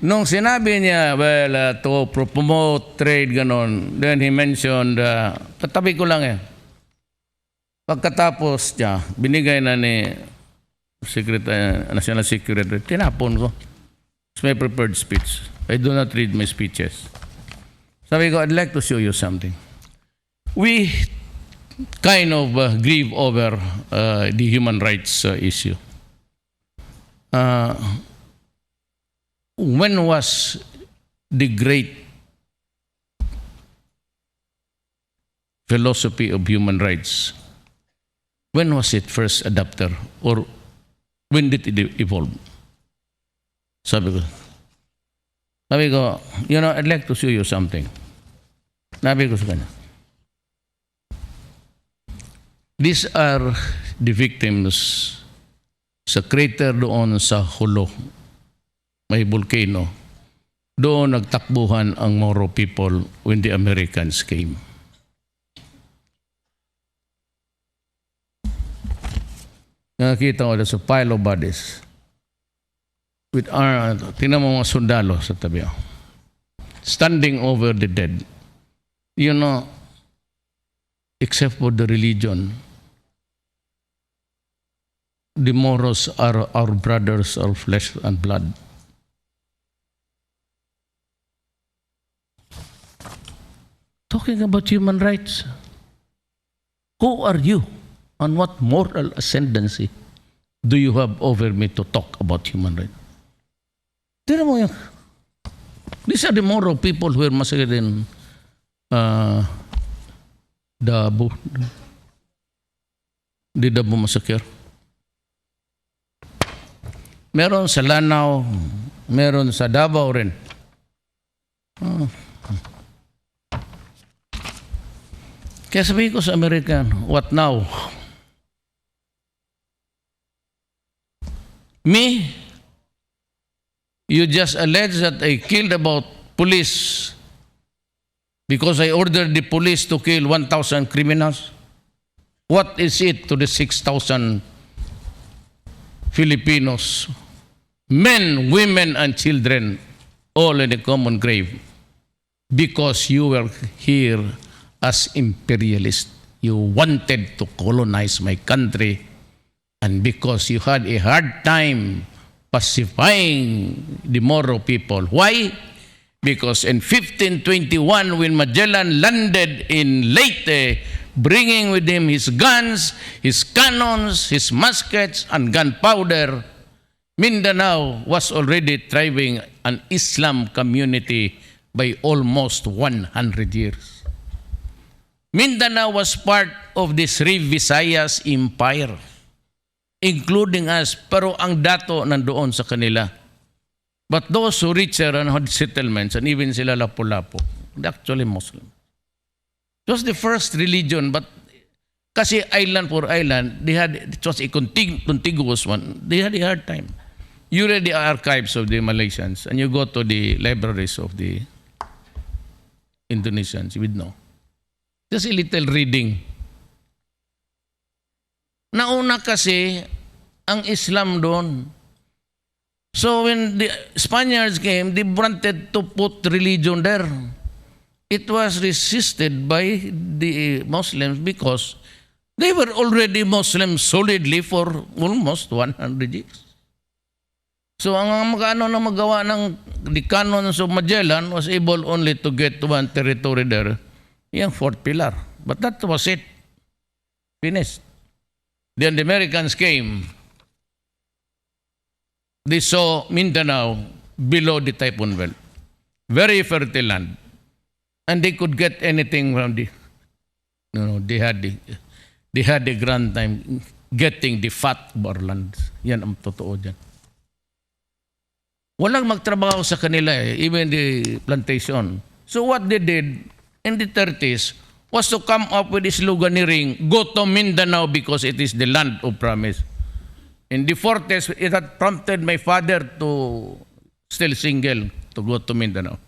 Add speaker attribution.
Speaker 1: Nung sinabi niya, well, to promote trade, ganon, then he mentioned, katabi ko lang eh. Pagkatapos niya, binigay na ni National Secretary, tinapon ko. It's my prepared speech. I do not read my speeches. Sabi ko, I'd like to show you something. We kind of grieve over the human rights issue. When was the great philosophy of human rights? When was it first adopted? Or when did it evolve? Sabi ko, you know, I'd like to show you something. Sabi ko sa kanya, these are the victims sa crater doon sa Hulo. May volcano. Doon nagtakbuhan ang Moro people when the Americans came. Nakakita ko sa pile of bodies. With tingnan mo mga sundalo sa tabi. Standing over the dead. You know, except for the religion, the Moros are our brothers of flesh and blood. Talking about human rights, who are you? And what moral ascendancy do you have over me to talk about human rights? Tignan mo yan. These are the Moro people who were massacred in Davao. The Davao massacre. Meron sa Lanao, meron sa Davao rin. Kaya sabihin ko sa Amerikano, what now? Me? You just allege that I killed about police because I ordered the police to kill 1,000 criminals? What is it to the 6,000 Filipinos, men, women, and children, all in a common grave? Because you were here as imperialists. You wanted to colonize my country, and because you had a hard time pacifying the Moro people. Why? Because in 1521, when Magellan landed in Leyte, bringing with him his guns, his cannons, his muskets, and gunpowder, Mindanao was already thriving an Islam community by almost 100 years. Mindanao was part of the Sri Visayas Empire, including us, pero ang dato nandoon sa kanila. But those who richer and had settlements, and even sila Lapu-Lapu, they're actually Muslim. It was the first religion, but kasi island for island, it was a contiguous one. They had a hard time. You read the archives of the Malaysians, and you go to the libraries of the Indonesians, you would know. Just a little reading. Nauna kasi ang Islam doon. So when the Spaniards came, they wanted to put religion there. It was resisted by the Muslims because they were already Muslims solidly for almost 100 years. So ang magano na magawa ng the canons of Magellan was able only to get to one territory there, yung fourth pillar. But that was it. Finished. Then the Americans came. They saw Mindanao below the Typhoon Belt. Very fertile land. And they could get anything from the, they had the grand time getting the fat of our lands. Yan ang totoo dyan. Walang magtrabaho sa kanila even the plantation. So what they did in the 30s was to come up with this sloganeering, go to Mindanao because it is the land of promise. In the 40s, it had prompted my father to still single to go to Mindanao.